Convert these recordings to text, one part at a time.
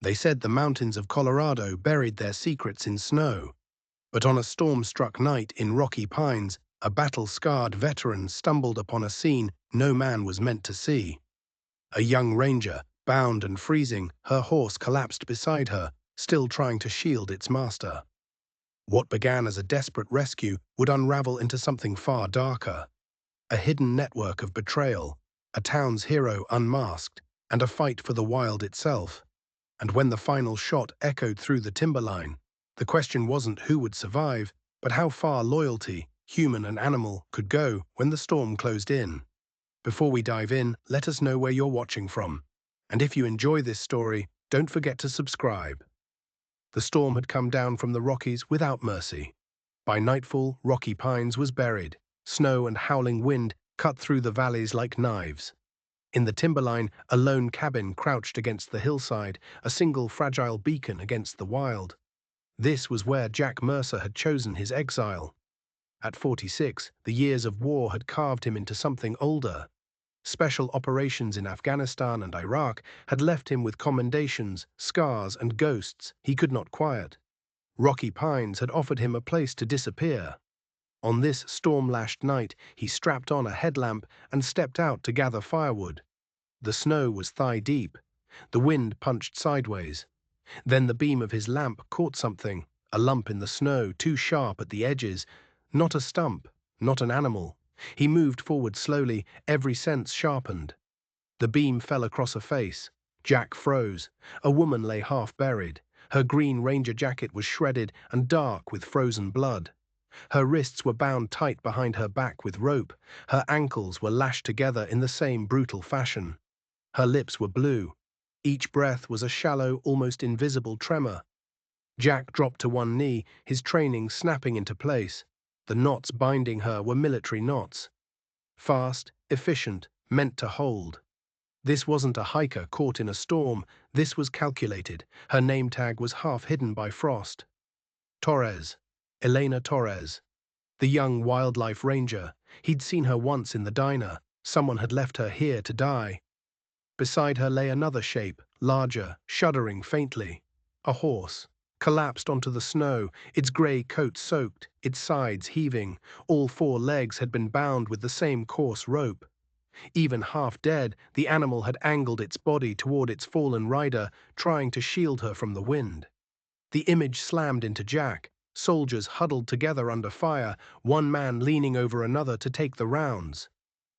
They said the mountains of Colorado buried their secrets in snow, but on a storm-struck night in Rocky Pines, a battle-scarred veteran stumbled upon a scene no man was meant to see. A young ranger, bound and freezing, her horse collapsed beside her, still trying to shield its master. What began as a desperate rescue would unravel into something far darker. A hidden network of betrayal, a town's hero unmasked, and a fight for the wild itself. And when the final shot echoed through the timberline, the question wasn't who would survive, but how far loyalty, human and animal, could go when the storm closed in. Before we dive in, let us know where you're watching from. And if you enjoy this story, don't forget to subscribe. The storm had come down from the Rockies without mercy. By nightfall, Rocky Pines was buried. Snow and howling wind cut through the valleys like knives. In the timberline, a lone cabin crouched against the hillside, a single fragile beacon against the wild. This was where Jack Mercer had chosen his exile. At 46, the years of war had carved him into something older. Special operations in Afghanistan and Iraq had left him with commendations, scars, and ghosts he could not quiet. Rocky Pines had offered him a place to disappear. On this storm-lashed night, he strapped on a headlamp and stepped out to gather firewood. The snow was thigh-deep. The wind punched sideways. Then the beam of his lamp caught something, a lump in the snow, too sharp at the edges. Not a stump, not an animal. He moved forward slowly, every sense sharpened. The beam fell across a face. Jack froze. A woman lay half-buried. Her green ranger jacket was shredded and dark with frozen blood. Her wrists were bound tight behind her back with rope. Her ankles were lashed together in the same brutal fashion. Her lips were blue. Each breath was a shallow, almost invisible tremor. Jack dropped to one knee, his training snapping into place. The knots binding her were military knots. Fast, efficient, meant to hold. This wasn't a hiker caught in a storm. This was calculated. Her name tag was half hidden by frost. Torres. Elena Torres. The young wildlife ranger. He'd seen her once in the diner. Someone had left her here to die. Beside her lay another shape, larger, shuddering faintly. A horse, collapsed onto the snow, its grey coat soaked, its sides heaving. All four legs had been bound with the same coarse rope. Even half dead, the animal had angled its body toward its fallen rider, trying to shield her from the wind. The image slammed into Jack. Soldiers huddled together under fire, one man leaning over another to take the rounds.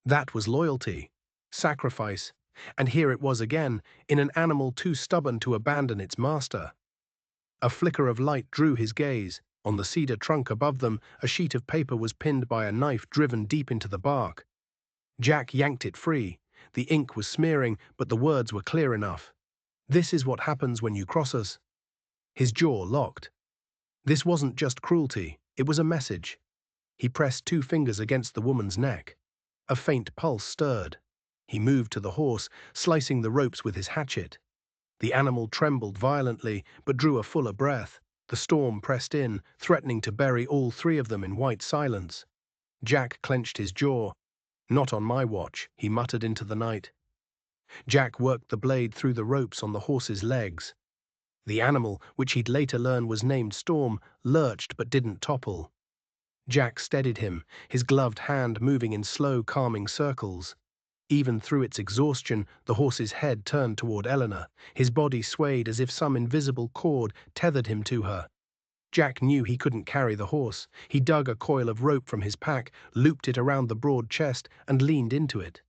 That was loyalty, sacrifice, and here it was again, in an animal too stubborn to abandon its master. A flicker of light drew his gaze. On the cedar trunk above them, a sheet of paper was pinned by a knife driven deep into the bark. Jack yanked it free. The ink was smearing, but the words were clear enough. "This is what happens when you cross us." His jaw locked. This wasn't just cruelty, it was a message. He pressed two fingers against the woman's neck. A faint pulse stirred. He moved to the horse, slicing the ropes with his hatchet. The animal trembled violently, but drew a fuller breath. The storm pressed in, threatening to bury all three of them in white silence. Jack clenched his jaw. "Not on my watch," he muttered into the night. Jack worked the blade through the ropes on the horse's legs. The animal, which he'd later learn was named Storm, lurched but didn't topple. Jack steadied him, his gloved hand moving in slow, calming circles. Even through its exhaustion, the horse's head turned toward Eleanor. His body swayed as if some invisible cord tethered him to her. Jack knew he couldn't carry the horse. He dug a coil of rope from his pack, looped it around the broad chest, and leaned into it.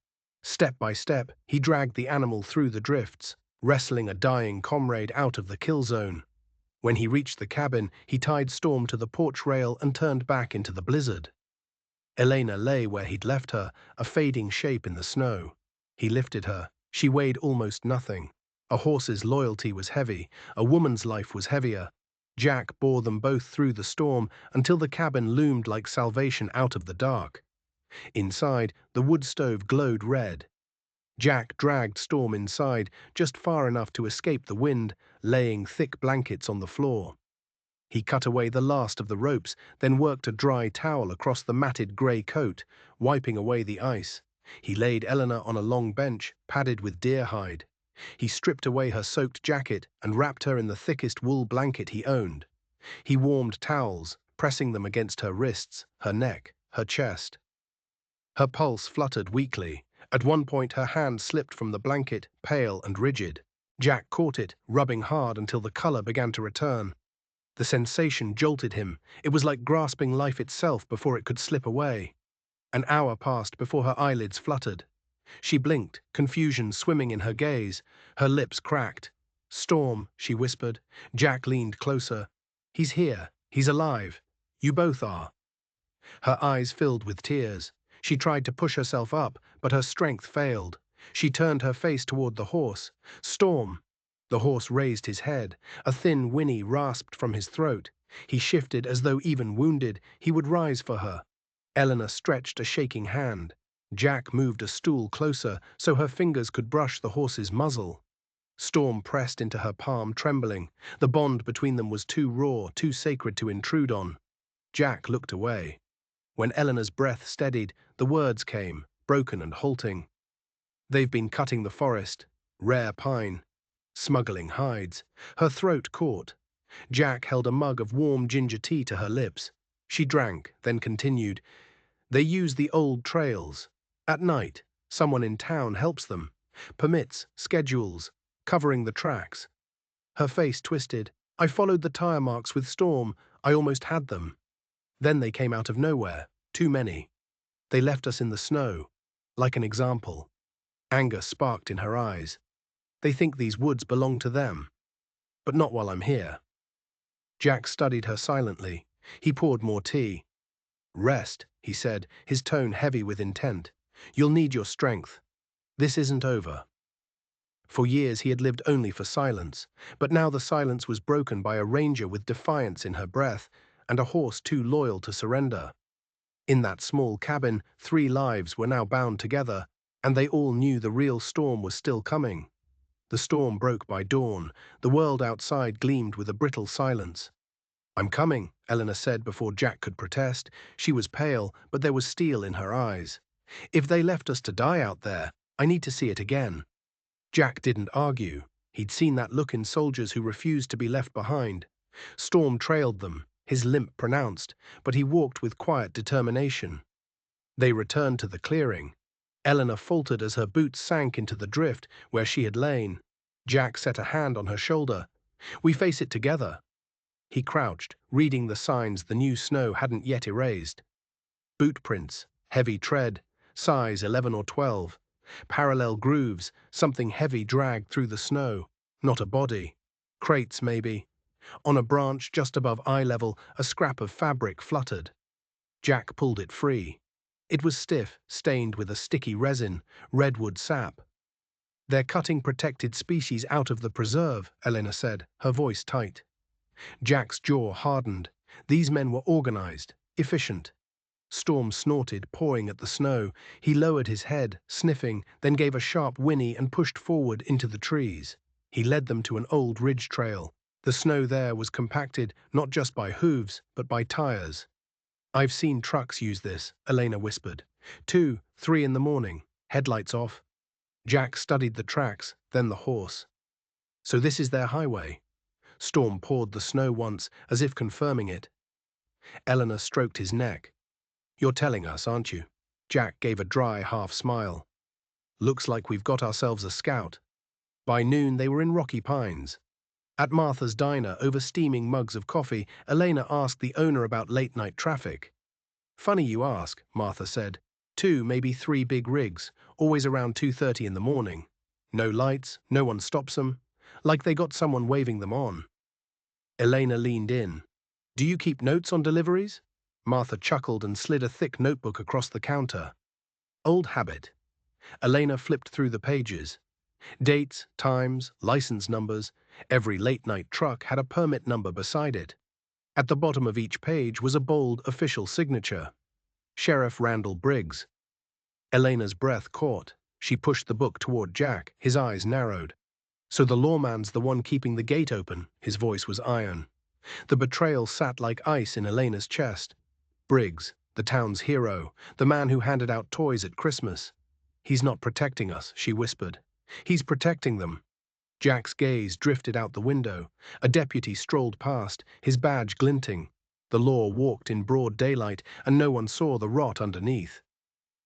Step by step, he dragged the animal through the drifts, wrestling a dying comrade out of the kill zone. When he reached the cabin, he tied Storm to the porch rail and turned back into the blizzard. Elena lay where he'd left her, a fading shape in the snow. He lifted her. She weighed almost nothing. A horse's loyalty was heavy. A woman's life was heavier. Jack bore them both through the storm until the cabin loomed like salvation out of the dark. Inside, the wood stove glowed red. Jack dragged Storm inside, just far enough to escape the wind, laying thick blankets on the floor. He cut away the last of the ropes, then worked a dry towel across the matted grey coat, wiping away the ice. He laid Eleanor on a long bench, padded with deer hide. He stripped away her soaked jacket and wrapped her in the thickest wool blanket he owned. He warmed towels, pressing them against her wrists, her neck, her chest. Her pulse fluttered weakly. At one point her hand slipped from the blanket, pale and rigid. Jack caught it, rubbing hard until the color began to return. The sensation jolted him. It was like grasping life itself before it could slip away. An hour passed before her eyelids fluttered. She blinked, confusion swimming in her gaze. Her lips cracked. "Storm," she whispered. Jack leaned closer. "He's here. He's alive. You both are." Her eyes filled with tears. She tried to push herself up, but her strength failed. She turned her face toward the horse. "Storm!" The horse raised his head. A thin whinny rasped from his throat. He shifted as though even wounded, he would rise for her. Eleanor stretched a shaking hand. Jack moved a stool closer so her fingers could brush the horse's muzzle. Storm pressed into her palm, trembling. The bond between them was too raw, too sacred to intrude on. Jack looked away. When Eleanor's breath steadied, the words came, broken and halting. "They've been cutting the forest, rare pine, smuggling hides." Her throat caught. Jack held a mug of warm ginger tea to her lips. She drank, then continued. "They use the old trails. At night, someone in town helps them. Permits, schedules, covering the tracks." Her face twisted. "I followed the tire marks with Storm. I almost had them. Then they came out of nowhere. Too many. They left us in the snow. Like an example." Anger sparked in her eyes. "They think these woods belong to them. But not while I'm here." Jack studied her silently. He poured more tea. "Rest," he said, his tone heavy with intent. "You'll need your strength. This isn't over." For years he had lived only for silence, but now the silence was broken by a ranger with defiance in her breath and a horse too loyal to surrender. In that small cabin, 3 lives were now bound together, and they all knew the real storm was still coming. The storm broke by dawn. The world outside gleamed with a brittle silence. "I'm coming," Eleanor said before Jack could protest. She was pale, but there was steel in her eyes. "If they left us to die out there, I need to see it again." Jack didn't argue. He'd seen that look in soldiers who refused to be left behind. Storm trailed them, his limp pronounced, but he walked with quiet determination. They returned to the clearing. Eleanor faltered as her boots sank into the drift where she had lain. Jack set a hand on her shoulder. "We face it together." He crouched, reading the signs the new snow hadn't yet erased. Boot prints, heavy tread, size 11 or 12. Parallel grooves, something heavy dragged through the snow. Not a body. Crates, maybe. On a branch just above eye level, a scrap of fabric fluttered. Jack pulled it free. It was stiff, stained with a sticky resin, redwood sap. "They're cutting protected species out of the preserve," Eleanor said, her voice tight. Jack's jaw hardened. These men were organized, efficient. Storm snorted, pawing at the snow. He lowered his head, sniffing, then gave a sharp whinny and pushed forward into the trees. He led them to an old ridge trail. The snow there was compacted not just by hooves, but by tires. "I've seen trucks use this," Elena whispered. 2, 3 in the morning, headlights off. Jack studied the tracks, then the horse. "So this is their highway." Storm pawed the snow once, as if confirming it. Eleanor stroked his neck. "You're telling us, aren't you?" Jack gave a dry half smile. "Looks like we've got ourselves a scout." By noon they were in Rocky Pines. At Martha's diner, over steaming mugs of coffee, Elena asked the owner about late-night traffic. "Funny you ask," Martha said. 2, maybe 3 big rigs, always around 2:30 in the morning. No lights, no one stops them. Like they got someone waving them on." Elena leaned in. "Do you keep notes on deliveries?" Martha chuckled and slid a thick notebook across the counter. "Old habit." Elena flipped through the pages. Dates, times, license numbers. Every late-night truck had a permit number beside it. At the bottom of each page was a bold official signature. Sheriff Randall Briggs. Elena's breath caught. She pushed the book toward Jack, his eyes narrowed. "So the lawman's the one keeping the gate open," his voice was iron. The betrayal sat like ice in Elena's chest. Briggs, the town's hero, the man who handed out toys at Christmas. "He's not protecting us," she whispered. "He's protecting them." Jack's gaze drifted out the window. A deputy strolled past, his badge glinting. The law walked in broad daylight, and no one saw the rot underneath.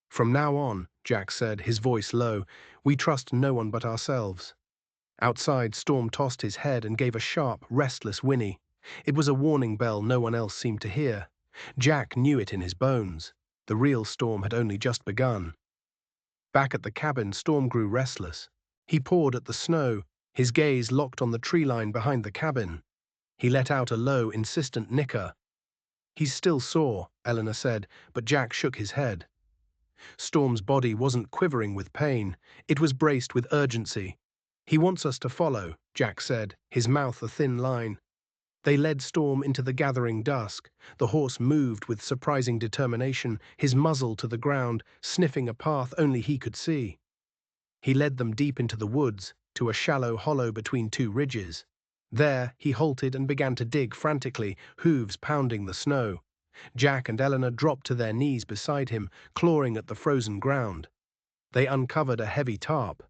"From now on," Jack said, his voice low, "we trust no one but ourselves." Outside, Storm tossed his head and gave a sharp, restless whinny. It was a warning bell no one else seemed to hear. Jack knew it in his bones. The real storm had only just begun. Back at the cabin, Storm grew restless. He pawed at the snow, his gaze locked on the tree line behind the cabin. He let out a low, insistent nicker. "He's still sore," Eleanor said, but Jack shook his head. Storm's body wasn't quivering with pain. It was braced with urgency. "He wants us to follow," Jack said, his mouth a thin line. They led Storm into the gathering dusk. The horse moved with surprising determination, his muzzle to the ground, sniffing a path only he could see. He led them deep into the woods, to a shallow hollow between two ridges. There, he halted and began to dig frantically, hooves pounding the snow. Jack and Eleanor dropped to their knees beside him, clawing at the frozen ground. They uncovered a heavy tarp.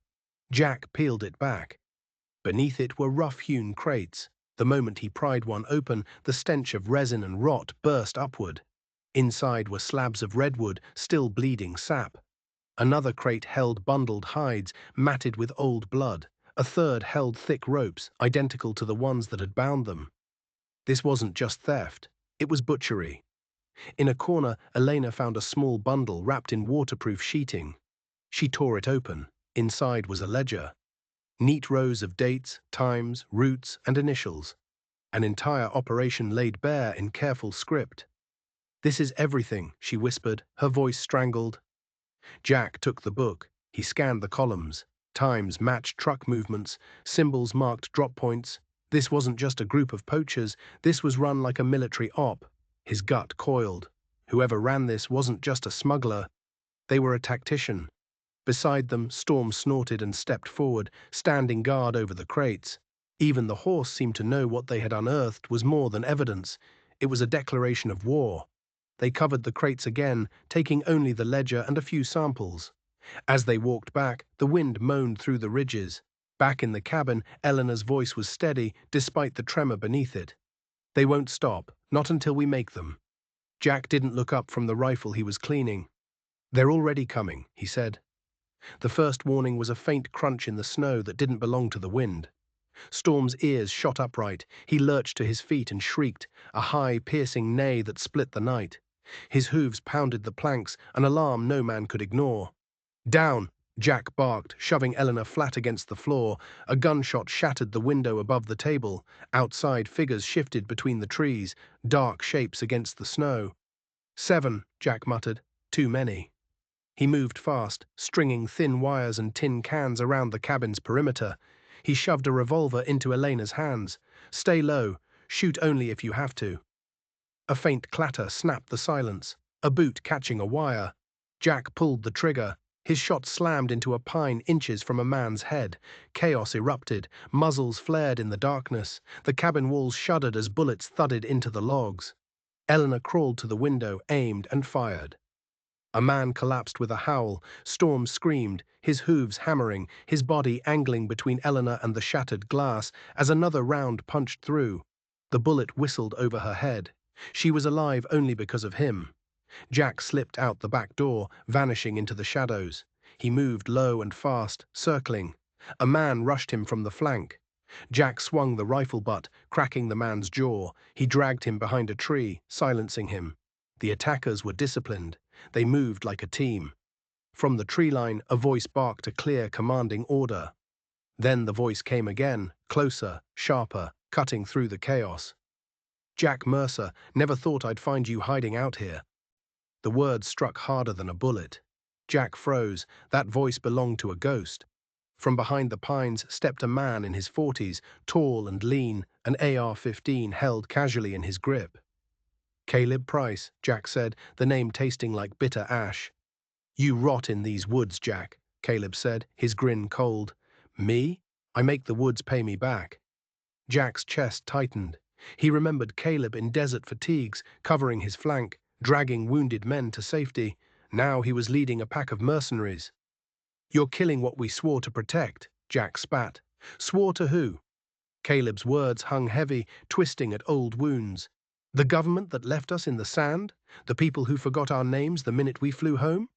Jack peeled it back. Beneath it were rough-hewn crates. The moment he pried one open, the stench of resin and rot burst upward. Inside were slabs of redwood, still bleeding sap. Another crate held bundled hides, matted with old blood. A third held thick ropes, identical to the ones that had bound them. This wasn't just theft, it was butchery. In a corner, Elena found a small bundle wrapped in waterproof sheeting. She tore it open. Inside was a ledger. Neat rows of dates, times, routes, and initials. An entire operation laid bare in careful script. "This is everything," she whispered, her voice strangled. Jack took the book. He scanned the columns. Times matched truck movements, symbols marked drop points. This wasn't just a group of poachers, this was run like a military op. His gut coiled. Whoever ran this wasn't just a smuggler. They were a tactician. Beside them, Storm snorted and stepped forward, standing guard over the crates. Even the horse seemed to know what they had unearthed was more than evidence. It was a declaration of war. They covered the crates again, taking only the ledger and a few samples. As they walked back, the wind moaned through the ridges. Back in the cabin, Eleanor's voice was steady, despite the tremor beneath it. "They won't stop, not until we make them." Jack didn't look up from the rifle he was cleaning. "They're already coming," he said. The first warning was a faint crunch in the snow that didn't belong to the wind. Storm's ears shot upright. He lurched to his feet and shrieked, a high, piercing neigh that split the night. His hooves pounded the planks, an alarm no man could ignore. "Down!" Jack barked, shoving Eleanor flat against the floor. A gunshot shattered the window above the table. Outside, figures shifted between the trees, dark shapes against the snow. "7," Jack muttered. "Too many." He moved fast, stringing thin wires and tin cans around the cabin's perimeter. He shoved a revolver into Elena's hands. "Stay low. Shoot only if you have to." A faint clatter snapped the silence, a boot catching a wire. Jack pulled the trigger. His shot slammed into a pine inches from a man's head. Chaos erupted. Muzzles flared in the darkness. The cabin walls shuddered as bullets thudded into the logs. Eleanor crawled to the window, aimed, and fired. A man collapsed with a howl. Storm screamed, his hooves hammering, his body angling between Eleanor and the shattered glass as another round punched through. The bullet whistled over her head. She was alive only because of him. Jack slipped out the back door, vanishing into the shadows. He moved low and fast, circling. A man rushed him from the flank. Jack swung the rifle butt, cracking the man's jaw. He dragged him behind a tree, silencing him. The attackers were disciplined. They moved like a team. From the tree line, a voice barked a clear, commanding order. Then the voice came again, closer, sharper, cutting through the chaos. "Jack Mercer, never thought I'd find you hiding out here." The words struck harder than a bullet. Jack froze. That voice belonged to a ghost. From behind the pines stepped a man in his 40s, tall and lean, an AR-15 held casually in his grip. "Caleb Price," Jack said, the name tasting like bitter ash. "You rot in these woods, Jack," Caleb said, his grin cold. "Me? I make the woods pay me back." Jack's chest tightened. He remembered Caleb in desert fatigues, covering his flank, dragging wounded men to safety. Now he was leading a pack of mercenaries. "You're killing what we swore to protect," Jack spat. Swore to who? Caleb's words hung heavy, twisting at old wounds. The government that left us in the sand? The people who forgot our names the minute we flew home?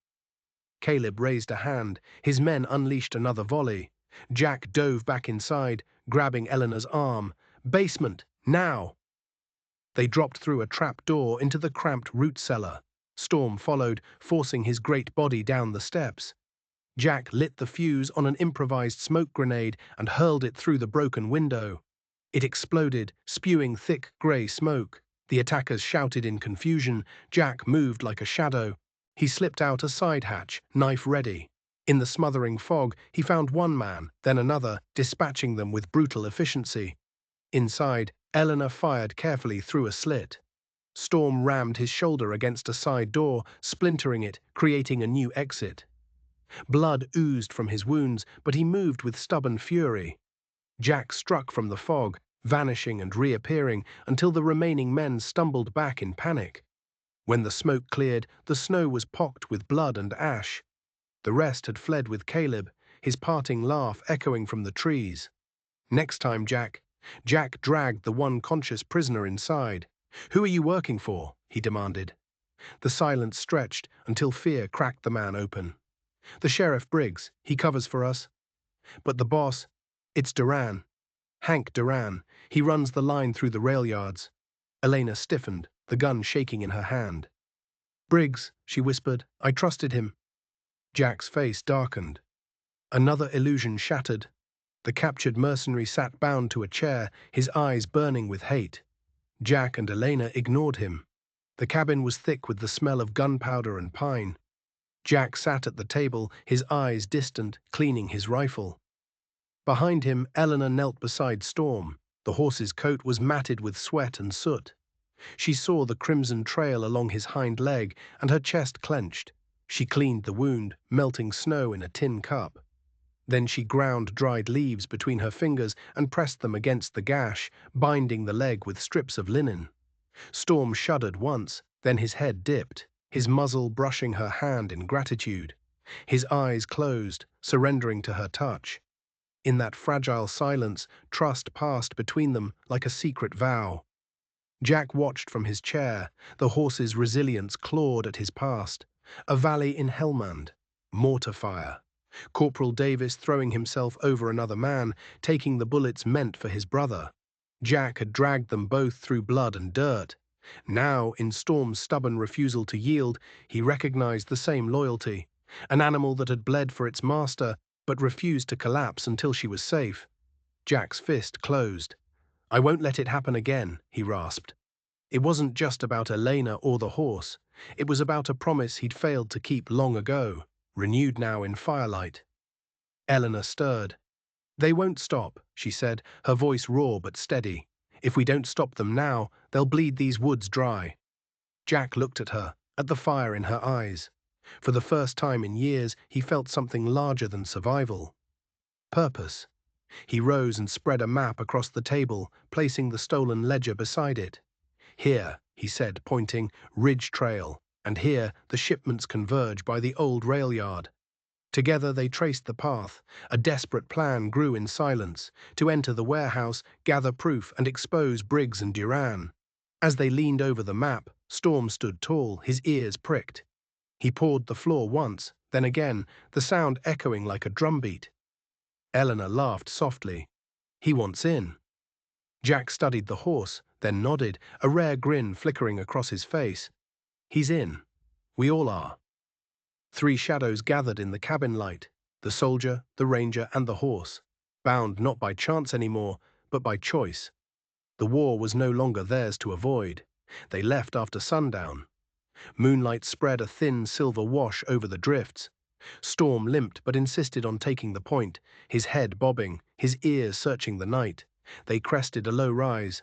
Caleb raised a hand. His men unleashed another volley. Jack dove back inside, grabbing Eleanor's arm. Basement, now! They dropped through a trap door into the cramped root cellar. Storm followed, forcing his great body down the steps. Jack lit the fuse on an improvised smoke grenade and hurled it through the broken window. It exploded, spewing thick grey smoke. The attackers shouted in confusion. Jack moved like a shadow. He slipped out a side hatch, knife ready. In the smothering fog, he found one man, then another, dispatching them with brutal efficiency. Inside, Eleanor fired carefully through a slit. Storm rammed his shoulder against a side door, splintering it, creating a new exit. Blood oozed from his wounds, but he moved with stubborn fury. Jack struck from the fog, vanishing and reappearing until the remaining men stumbled back in panic. When the smoke cleared, the snow was pocked with blood and ash. The rest had fled with Caleb, his parting laugh echoing from the trees. Next time, Jack dragged the one conscious prisoner inside. "Who are you working for?" he demanded. The silence stretched until fear cracked the man open. "The Sheriff Briggs, he covers for us." "But the boss, it's Duran. Hank Duran. He runs the line through the rail yards." Elena stiffened, the gun shaking in her hand. "Briggs," she whispered, "I trusted him." Jack's face darkened. Another illusion shattered. The captured mercenary sat bound to a chair, his eyes burning with hate. Jack and Elena ignored him. The cabin was thick with the smell of gunpowder and pine. Jack sat at the table, his eyes distant, cleaning his rifle. Behind him, Eleanor knelt beside Storm. The horse's coat was matted with sweat and soot. She saw the crimson trail along his hind leg, and her chest clenched. She cleaned the wound, melting snow in a tin cup. Then she ground dried leaves between her fingers and pressed them against the gash, binding the leg with strips of linen. Storm shuddered once, then his head dipped, his muzzle brushing her hand in gratitude. His eyes closed, surrendering to her touch. In that fragile silence, trust passed between them like a secret vow. Jack watched from his chair, the horse's resilience clawed at his past. A valley in Helmand, mortar fire. Corporal Davis throwing himself over another man, taking the bullets meant for his brother. Jack had dragged them both through blood and dirt. Now, in Storm's stubborn refusal to yield, he recognized the same loyalty. An animal that had bled for its master, but refused to collapse until she was safe. Jack's fist closed. "I won't let it happen again," he rasped. It wasn't just about Elena or the horse. It was about a promise he'd failed to keep long ago, renewed now in firelight. Eleanor stirred. "They won't stop," she said, her voice raw but steady. "If we don't stop them now, they'll bleed these woods dry." Jack looked at her, at the fire in her eyes. For the first time in years, he felt something larger than survival. Purpose. He rose and spread a map across the table, placing the stolen ledger beside it. "Here," he said, pointing, "Ridge Trail, and here the shipments converge by the old rail yard." Together they traced the path. A desperate plan grew in silence, to enter the warehouse, gather proof, and expose Briggs and Duran. As they leaned over the map, Storm stood tall, his ears pricked. He pawed the floor once, then again, the sound echoing like a drumbeat. Eleanor laughed softly. "He wants in." Jack studied the horse, then nodded, a rare grin flickering across his face. "He's in. We all are." Three shadows gathered in the cabin light, the soldier, the ranger, and the horse, bound not by chance anymore, but by choice. The war was no longer theirs to avoid. They left after sundown. Moonlight spread a thin silver wash over the drifts. Storm limped but insisted on taking the point, his head bobbing, his ears searching the night. They crested a low rise.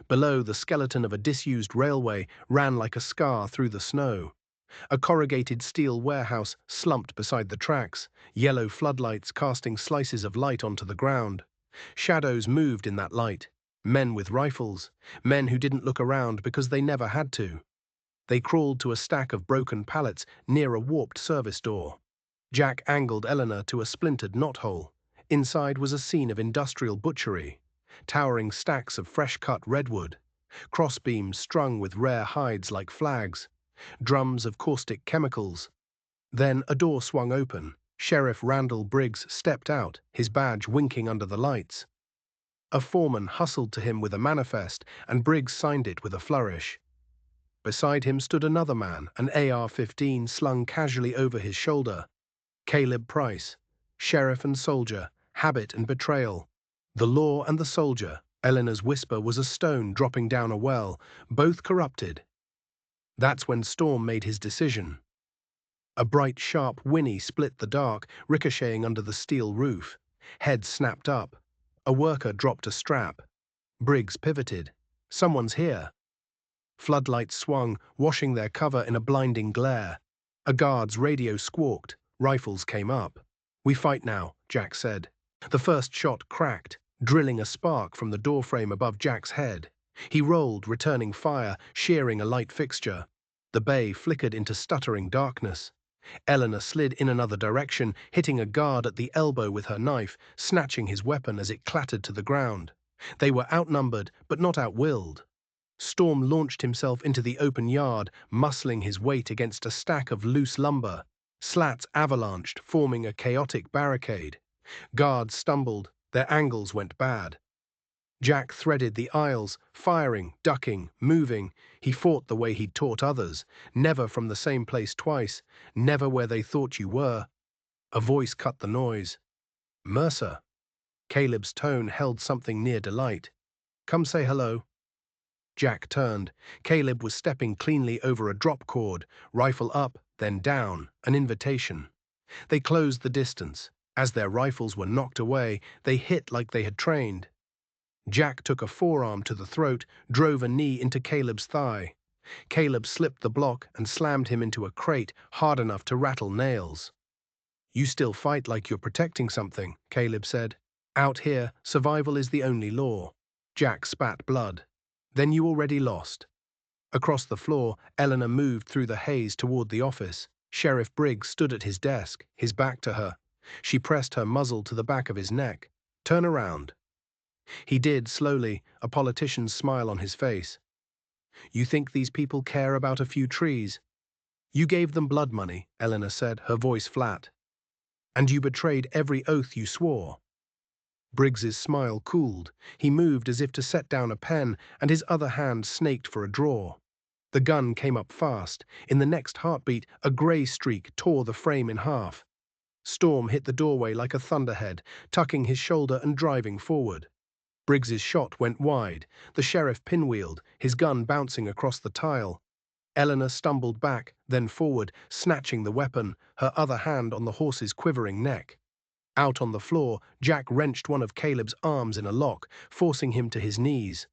Below, the skeleton of a disused railway ran like a scar through the snow. A corrugated steel warehouse slumped beside the tracks, yellow floodlights casting slices of light onto the ground. Shadows moved in that light. Men with rifles, men who didn't look around because they never had to. They crawled to a stack of broken pallets near a warped service door. Jack angled Eleanor to a splintered knothole. Inside was a scene of industrial butchery, towering stacks of fresh-cut redwood, crossbeams strung with rare hides like flags, drums of caustic chemicals. Then a door swung open. Sheriff Randall Briggs stepped out, his badge winking under the lights. A foreman hustled to him with a manifest, and Briggs signed it with a flourish. Beside him stood another man, an AR-15 slung casually over his shoulder. Caleb Price, sheriff and soldier, habit and betrayal. The law and the soldier, Eleanor's whisper was a stone dropping down a well, both corrupted. That's when Storm made his decision. A bright, sharp whinny split the dark, ricocheting under the steel roof. Head snapped up. A worker dropped a strap. Briggs pivoted. Someone's here. Floodlights swung, washing their cover in a blinding glare. A guard's radio squawked. Rifles came up. "We fight now," Jack said. The first shot cracked, drilling a spark from the doorframe above Jack's head. He rolled, returning fire, shearing a light fixture. The bay flickered into stuttering darkness. Eleanor slid in another direction, hitting a guard at the elbow with her knife, snatching his weapon as it clattered to the ground. They were outnumbered, but not outwilled. Storm launched himself into the open yard, muscling his weight against a stack of loose lumber. Slats avalanched, forming a chaotic barricade. Guards stumbled, their angles went bad. Jack threaded the aisles, firing, ducking, moving. He fought the way he'd taught others, never from the same place twice, never where they thought you were. A voice cut the noise. "Mercer." Caleb's tone held something near delight. "Come say hello." Jack turned. Caleb was stepping cleanly over a drop cord, rifle up, then down, an invitation. They closed the distance. As their rifles were knocked away, they hit like they had trained. Jack took a forearm to the throat, drove a knee into Caleb's thigh. Caleb slipped the block and slammed him into a crate hard enough to rattle nails. "You still fight like you're protecting something," Caleb said. "Out here, survival is the only law." Jack spat blood. "Then you already lost." Across the floor, Eleanor moved through the haze toward the office. Sheriff Briggs stood at his desk, his back to her. She pressed her muzzle to the back of his neck. "Turn around." He did, slowly, a politician's smile on his face. "You think these people care about a few trees?" "You gave them blood money," Eleanor said, her voice flat. "And you betrayed every oath you swore." Briggs's smile cooled. He moved as if to set down a pen, and his other hand snaked for a draw. The gun came up fast. In the next heartbeat, a grey streak tore the frame in half. Storm hit the doorway like a thunderhead, tucking his shoulder and driving forward. Briggs's shot went wide. The sheriff pinwheeled, his gun bouncing across the tile. Eleanor stumbled back, then forward, snatching the weapon, her other hand on the horse's quivering neck. Out on the floor, Jack wrenched one of Caleb's arms in a lock, forcing him to his knees.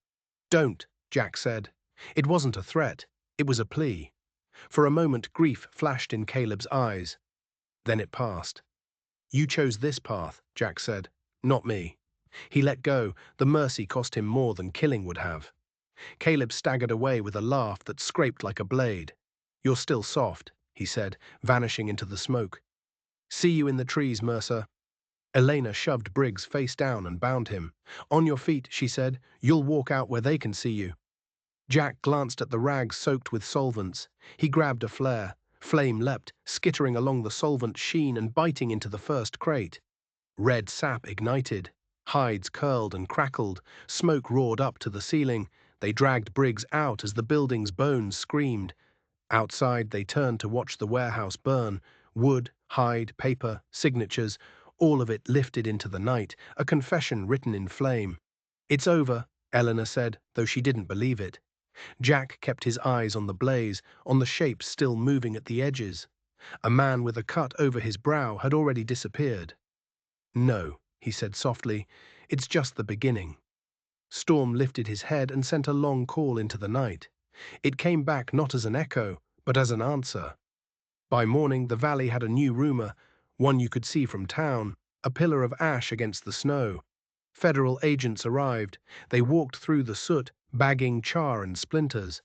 "Don't," Jack said. It wasn't a threat. It was a plea. For a moment, grief flashed in Caleb's eyes. Then it passed. "You chose this path," Jack said. "Not me." He let go. The mercy cost him more than killing would have. Caleb staggered away with a laugh that scraped like a blade. "You're still soft," he said, vanishing into the smoke. "See you in the trees, Mercer." Elena shoved Briggs face down and bound him. "On your feet," she said. "You'll walk out where they can see you." Jack glanced at the rags soaked with solvents. He grabbed a flare. Flame leapt, skittering along the solvent sheen and biting into the first crate. Red sap ignited. Hides curled and crackled. Smoke roared up to the ceiling. They dragged Briggs out as the building's bones screamed. Outside, they turned to watch the warehouse burn. Wood, hide, paper, signatures, all of it lifted into the night, a confession written in flame. "It's over," Eleanor said, though she didn't believe it. Jack kept his eyes on the blaze, on the shapes still moving at the edges. A man with a cut over his brow had already disappeared. "No," he said softly, "it's just the beginning." Storm lifted his head and sent a long call into the night. It came back not as an echo, but as an answer. By morning, the valley had a new rumor, one you could see from town, a pillar of ash against the snow. Federal agents arrived. They walked through the soot, bagging char and splinters.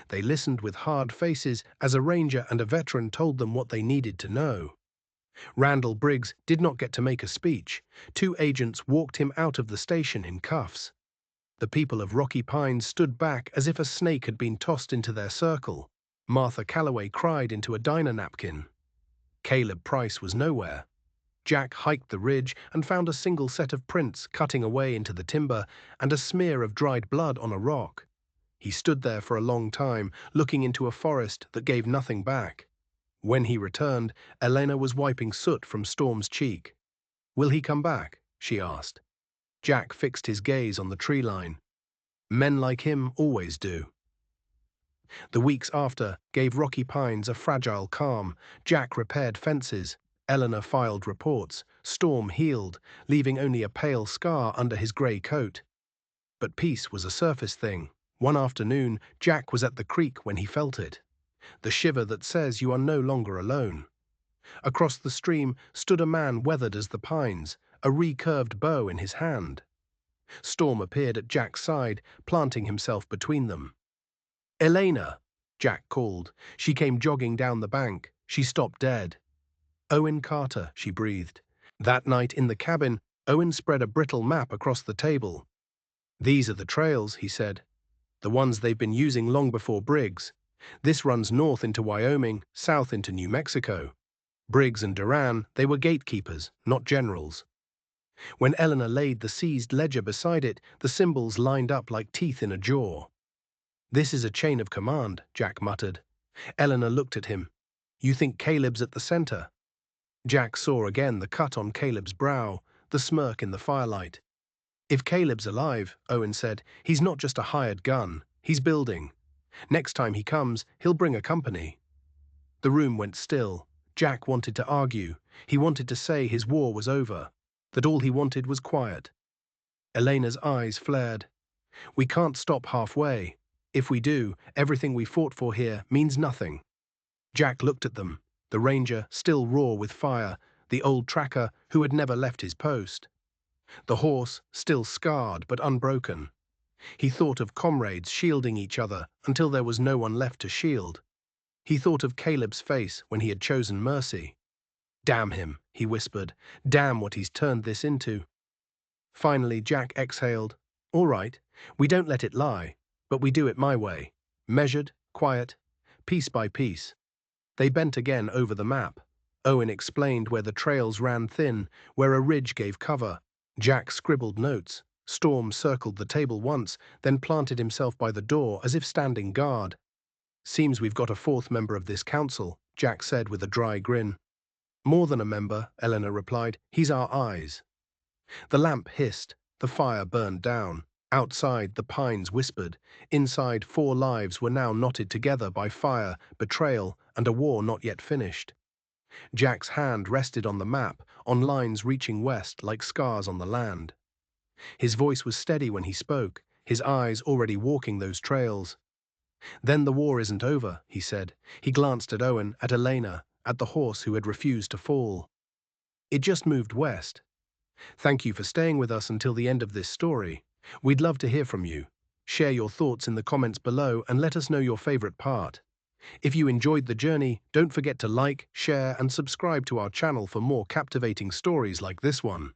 They listened with hard faces as a ranger and a veteran told them what they needed to know. Randall Briggs did not get to make a speech. 2 agents walked him out of the station in cuffs. The people of Rocky Pines stood back as if a snake had been tossed into their circle. Martha Calloway cried into a diner napkin. Caleb Price was nowhere. Jack hiked the ridge and found a single set of prints cutting away into the timber and a smear of dried blood on a rock. He stood there for a long time, looking into a forest that gave nothing back. When he returned, Elena was wiping soot from Storm's cheek. "Will he come back?" she asked. Jack fixed his gaze on the tree line. Men like him always do. The weeks after gave Rocky Pines a fragile calm. Jack repaired fences. Eleanor filed reports. Storm healed, leaving only a pale scar under his grey coat. But peace was a surface thing. One afternoon, Jack was at the creek when he felt it. The shiver that says you are no longer alone. Across the stream stood a man weathered as the pines, a recurved bow in his hand. Storm appeared at Jack's side, planting himself between them. "Elena!" Jack called. She came jogging down the bank. She stopped dead. "Owen Carter," she breathed. That night in the cabin, Owen spread a brittle map across the table. "These are the trails," he said. "The ones they've been using long before Briggs. This runs north into Wyoming, south into New Mexico. Briggs and Duran, they were gatekeepers, not generals." When Eleanor laid the seized ledger beside it, the symbols lined up like teeth in a jaw. "This is a chain of command," Jack muttered. Eleanor looked at him. "You think Caleb's at the center?" Jack saw again the cut on Caleb's brow, the smirk in the firelight. "If Caleb's alive," Owen said, "he's not just a hired gun. He's building. Next time he comes, he'll bring a company." The room went still. Jack wanted to argue. He wanted to say his war was over, that all he wanted was quiet. Elena's eyes flared. "We can't stop halfway. If we do, everything we fought for here means nothing." Jack looked at them, the ranger still raw with fire, the old tracker who had never left his post. The horse still scarred but unbroken. He thought of comrades shielding each other until there was no one left to shield. He thought of Caleb's face when he had chosen mercy. "Damn him," he whispered. "Damn what he's turned this into." Finally, Jack exhaled. "All right, we don't let it lie, but we do it my way. Measured, quiet, piece by piece." They bent again over the map. Owen explained where the trails ran thin, where a ridge gave cover. Jack scribbled notes. Storm circled the table once, then planted himself by the door as if standing guard. "Seems we've got a fourth member of this council," Jack said with a dry grin. "More than a member," Eleanor replied. "He's our eyes." The lamp hissed. The fire burned down. Outside, the pines whispered. Inside, 4 lives were now knotted together by fire, betrayal, and a war not yet finished. Jack's hand rested on the map, on lines reaching west like scars on the land. His voice was steady when he spoke, his eyes already walking those trails. "Then the war isn't over," he said. He glanced at Owen, at Elena, at the horse who had refused to fall. "It just moved west. Thank you for staying with us until the end of this story. We'd love to hear from you. Share your thoughts in the comments below and let us know your favorite part. If you enjoyed the journey, don't forget to like, share, and subscribe to our channel for more captivating stories like this one.